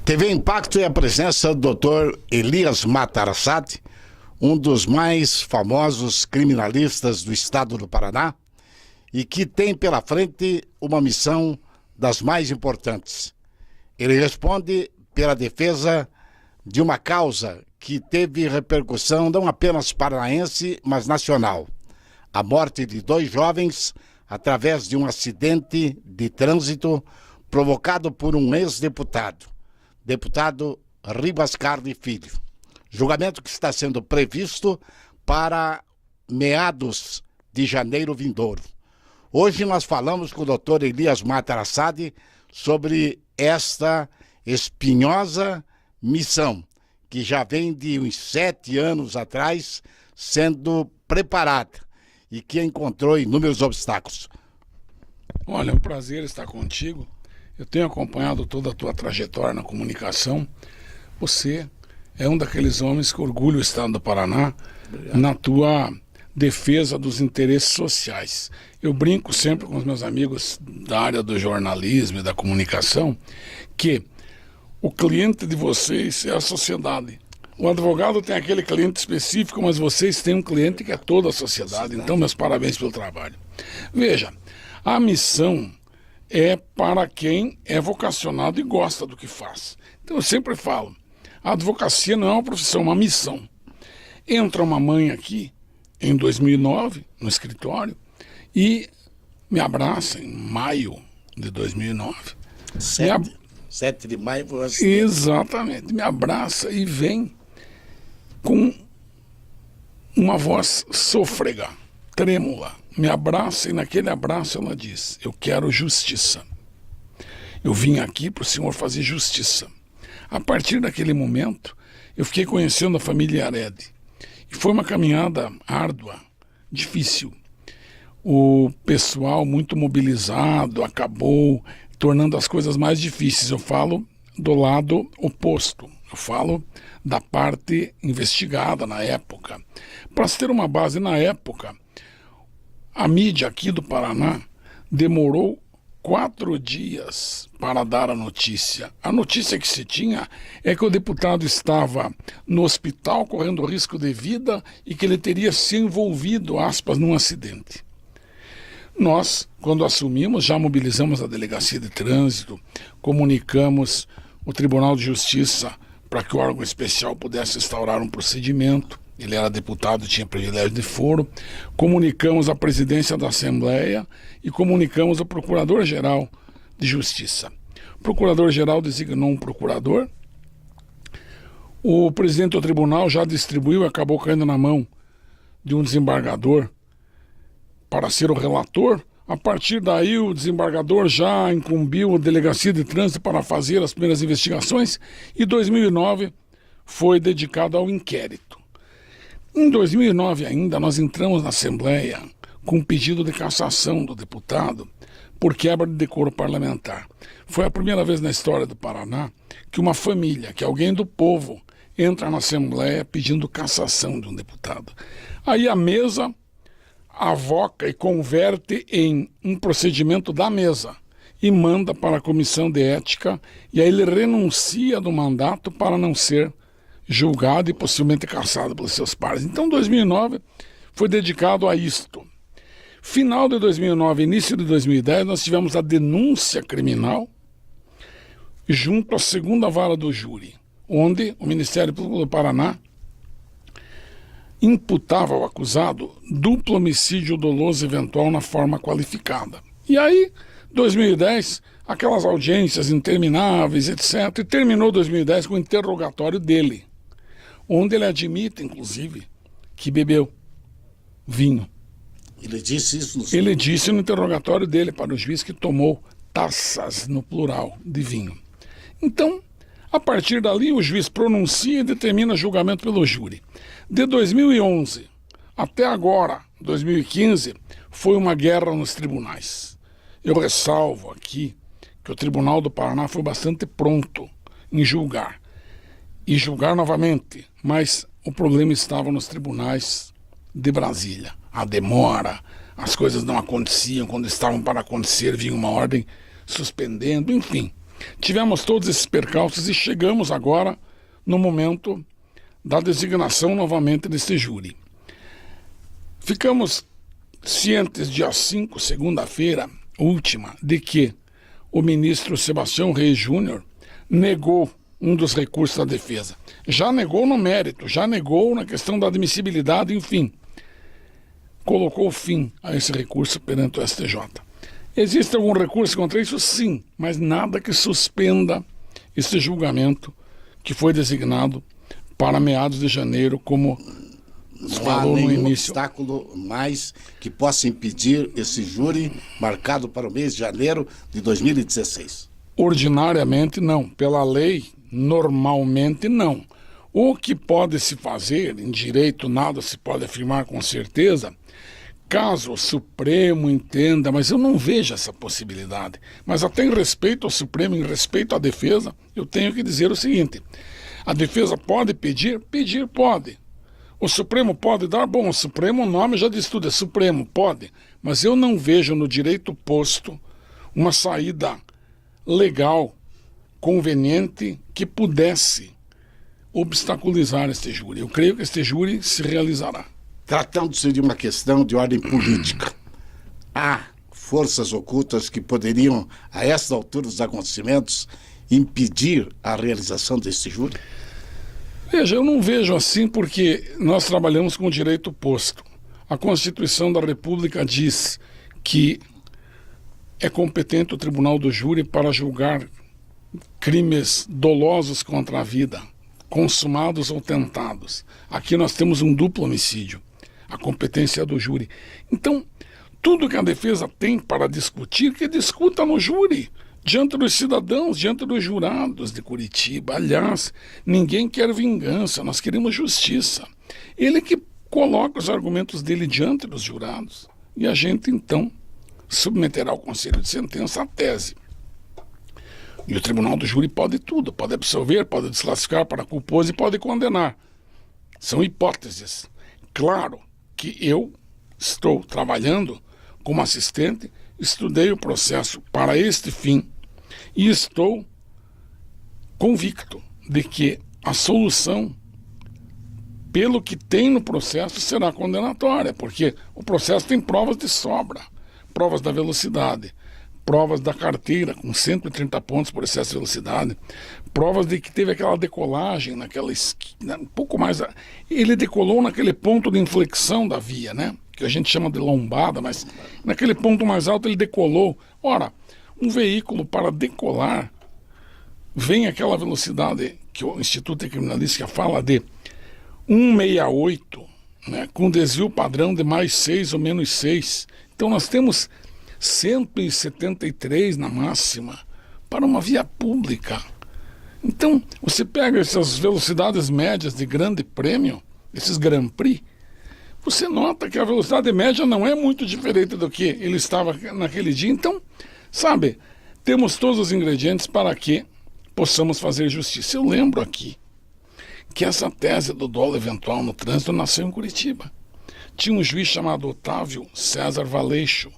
TV Impacto e a presença do Dr. Elias Matarassade, um dos mais famosos criminalistas do estado do Paraná e que tem pela frente uma missão das mais importantes. Ele responde pela defesa de uma causa que teve repercussão não apenas paranaense, mas nacional. A morte de 2 jovens através de um acidente de trânsito provocado por um ex-deputado, deputado Ribas Carli Filho. Julgamento que está sendo previsto para meados de janeiro vindouro. Hoje nós falamos com o Dr. Elias Matarassade sobre esta espinhosa missão, que já vem de uns 7 anos atrás sendo preparada e que encontrou inúmeros obstáculos. Olha, é um prazer estar contigo. Eu tenho acompanhado toda a tua trajetória na comunicação. Você é um daqueles homens que orgulha o estado do Paraná. Obrigado. Na tua defesa dos interesses sociais. Eu brinco sempre com os meus amigos da área do jornalismo e da comunicação que o cliente de vocês é a sociedade. O advogado tem aquele cliente específico, mas vocês têm um cliente que é toda a sociedade. Então, meus parabéns pelo trabalho. Veja, a missão é para quem é vocacionado e gosta do que faz. Então eu sempre falo, a advocacia não é uma profissão, é uma missão. Entra uma mãe aqui, em 2009, no escritório, e me abraça em maio de 2009. 7 de maio foi assim. Exatamente, me abraça e vem com uma voz sôfrega, trêmula. Me abraça e naquele abraço ela diz: eu quero justiça. Eu vim aqui para o senhor fazer justiça. A partir daquele momento, eu fiquei conhecendo a família Arede. E foi uma caminhada árdua, difícil. O pessoal muito mobilizado acabou tornando as coisas mais difíceis. Eu falo do lado oposto. Eu falo da parte investigada na época. Para se ter uma base na época, a mídia aqui do Paraná demorou 4 dias para dar a notícia. A notícia que se tinha é que o deputado estava no hospital correndo risco de vida e que ele teria se envolvido, aspas, num acidente. Nós, quando assumimos, já mobilizamos a Delegacia de Trânsito, comunicamos o Tribunal de Justiça para que o órgão especial pudesse instaurar um procedimento. Ele era deputado, tinha privilégio de foro. Comunicamos a presidência da Assembleia e comunicamos ao Procurador-Geral de Justiça. O Procurador-Geral designou um procurador. O presidente do tribunal já distribuiu e acabou caindo na mão de um desembargador para ser o relator. A partir daí, o desembargador já incumbiu a Delegacia de Trânsito para fazer as primeiras investigações e 2009 foi dedicado ao inquérito. Em 2009 ainda, nós entramos na Assembleia com um pedido de cassação do deputado por quebra de decoro parlamentar. Foi a primeira vez na história do Paraná que uma família, que alguém do povo, entra na Assembleia pedindo cassação de um deputado. Aí a mesa avoca e converte em um procedimento da mesa e manda para a Comissão de Ética, e aí ele renuncia do mandato para não ser julgado e possivelmente cassado pelos seus pares. Então 2009 foi dedicado a isto. Final de 2009, início de 2010, nós tivemos a denúncia criminal junto à 2ª Vara do Júri, onde o Ministério Público do Paraná imputava ao acusado duplo homicídio doloso eventual na forma qualificada. E aí, 2010, aquelas audiências intermináveis, etc., e terminou 2010 com o interrogatório dele, onde ele admite, inclusive, que bebeu vinho. Ele disse isso Ele disse no interrogatório dele para o juiz que tomou taças, no plural, de vinho. Então, a partir dali, o juiz pronuncia e determina julgamento pelo júri. De 2011 até agora, 2015, foi uma guerra nos tribunais. Eu ressalvo aqui que o Tribunal do Paraná foi bastante pronto em julgar. E julgar novamente, mas o problema estava nos tribunais de Brasília. A demora, as coisas não aconteciam, quando estavam para acontecer, vinha uma ordem suspendendo, enfim. Tivemos todos esses percalços e chegamos agora no momento da designação novamente desse júri. Ficamos cientes, dia 5, segunda-feira, última, de que o ministro Sebastião Reis Júnior negou um dos recursos da defesa. Já negou no mérito, já negou na questão da admissibilidade, enfim. Colocou fim a esse recurso perante o STJ. Existe algum recurso contra isso? Sim, mas nada que suspenda esse julgamento que foi designado para meados de janeiro, como falou no início. Obstáculo mais que possa impedir esse júri marcado para o mês de janeiro de 2016? Ordinariamente não, pela lei normalmente não. O que pode se fazer, em direito nada se pode afirmar com certeza, caso o Supremo entenda, mas eu não vejo essa possibilidade. Mas até em respeito ao Supremo, em respeito à defesa, eu tenho que dizer o seguinte: a defesa pode pedir? Pedir pode. O Supremo pode dar? Bom, o Supremo, o nome já diz tudo, é Supremo, pode. Mas eu não vejo no direito posto uma saída legal, conveniente, que pudesse obstaculizar este júri. Eu creio que este júri se realizará. Tratando-se de uma questão de ordem política, há forças ocultas que poderiam, a esta altura dos acontecimentos, impedir a realização deste júri? Veja, eu não vejo assim porque nós trabalhamos com o direito posto. A Constituição da República diz que é competente o Tribunal do Júri para julgar crimes dolosos contra a vida, consumados ou tentados. Aqui nós temos um duplo homicídio. A competência do júri. Então, tudo que a defesa tem para discutir, que discuta no júri, diante dos cidadãos, diante dos jurados de Curitiba. Aliás, ninguém quer vingança, nós queremos justiça. Ele que coloca os argumentos dele diante dos jurados. E a gente, então, submeterá ao Conselho de Sentença a tese. E o Tribunal do Júri pode tudo, pode absolver, pode desclassificar para culposo e pode condenar. São hipóteses. Claro que eu estou trabalhando como assistente, estudei o processo para este fim e estou convicto de que a solução, pelo que tem no processo, será condenatória, porque o processo tem provas de sobra, provas da velocidade, provas da carteira com 130 pontos por excesso de velocidade, provas de que teve aquela decolagem naquela esquina, um pouco mais. Ele decolou naquele ponto de inflexão da via, né? Que a gente chama de lombada, mas naquele ponto mais alto ele decolou. Ora, um veículo para decolar vem aquela velocidade que o Instituto de Criminalística fala de 168, né? Com desvio padrão de mais 6 ou menos 6. Então nós temos 173 na máxima para uma via pública. Então, você pega essas velocidades médias de grande prêmio, esses Grand Prix, você nota que a velocidade média não é muito diferente do que ele estava naquele dia. Então, sabe, temos todos os ingredientes para que possamos fazer justiça. Eu lembro aqui que essa tese do dolo eventual no trânsito nasceu em Curitiba. Tinha um juiz chamado Otávio César Valeixo,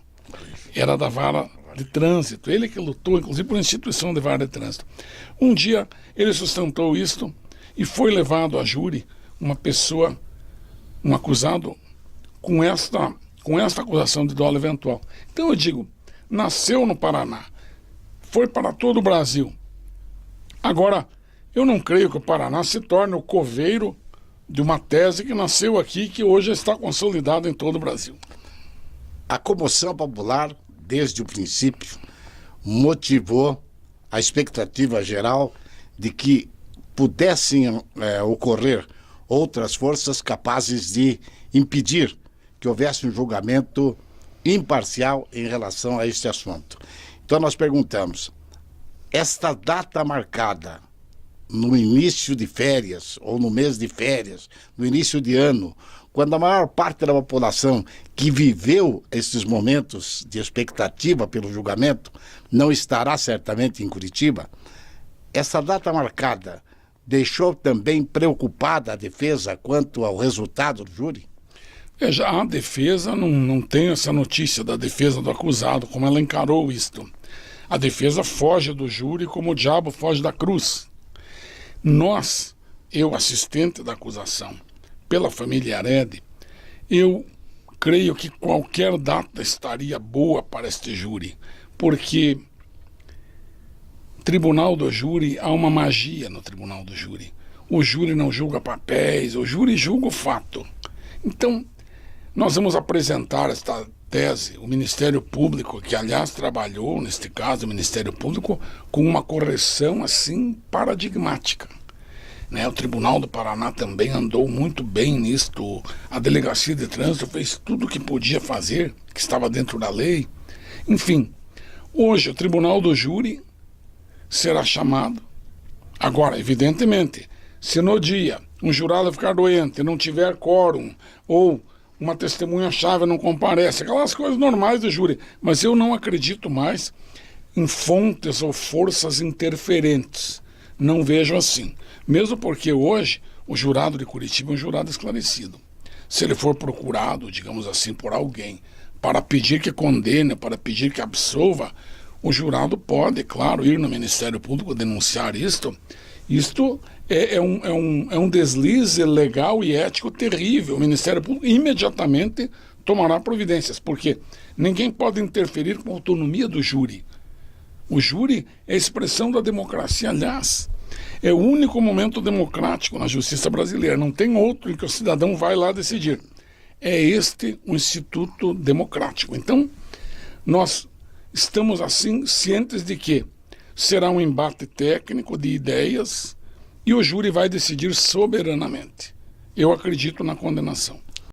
era da vara de trânsito, ele que lutou, inclusive, por instituição de vara de trânsito. Um dia, ele sustentou isto e foi levado a júri uma pessoa, um acusado, com esta acusação de dolo eventual. Então eu digo, nasceu no Paraná, foi para todo o Brasil. Agora, eu não creio que o Paraná se torne o coveiro de uma tese que nasceu aqui e que hoje está consolidada em todo o Brasil. A comoção popular, desde o princípio, motivou a expectativa geral de que pudessem ocorrer outras forças capazes de impedir que houvesse um julgamento imparcial em relação a este assunto. Então nós perguntamos, esta data marcada no início de férias, ou no mês de férias, no início de ano, quando a maior parte da população que viveu esses momentos de expectativa pelo julgamento não estará certamente em Curitiba, essa data marcada deixou também preocupada a defesa quanto ao resultado do júri? Já a defesa não tem essa notícia da defesa do acusado, como ela encarou isto. A defesa foge do júri como o diabo foge da cruz. Nós, eu assistente da acusação, pela família Arede, eu creio que qualquer data estaria boa para este júri, porque tribunal do júri, há uma magia no tribunal do júri. O júri não julga papéis, o júri julga o fato. Então, nós vamos apresentar esta tese, o Ministério Público, que aliás trabalhou, neste caso, o Ministério Público, com uma correção assim paradigmática. Né? O Tribunal do Paraná também andou muito bem nisto, a Delegacia de Trânsito fez tudo o que podia fazer, que estava dentro da lei. Enfim, hoje o Tribunal do Júri será chamado. Agora, evidentemente, se no dia um jurado ficar doente e não tiver quórum, ou uma testemunha-chave não comparece, aquelas coisas normais do júri, mas eu não acredito mais em fontes ou forças interferentes. Não vejo assim. Mesmo porque hoje o jurado de Curitiba é um jurado esclarecido. Se ele for procurado, digamos assim, por alguém para pedir que condene, para pedir que absolva, o jurado pode, claro, ir no Ministério Público denunciar isto. Isto é um deslize legal e ético terrível. O Ministério Público imediatamente tomará providências, porque ninguém pode interferir com a autonomia do júri. O júri é a expressão da democracia, aliás, é o único momento democrático na justiça brasileira. Não tem outro em que o cidadão vai lá decidir. É este o instituto democrático. Então, nós estamos assim cientes de que será um embate técnico de ideias e o júri vai decidir soberanamente. Eu acredito na condenação.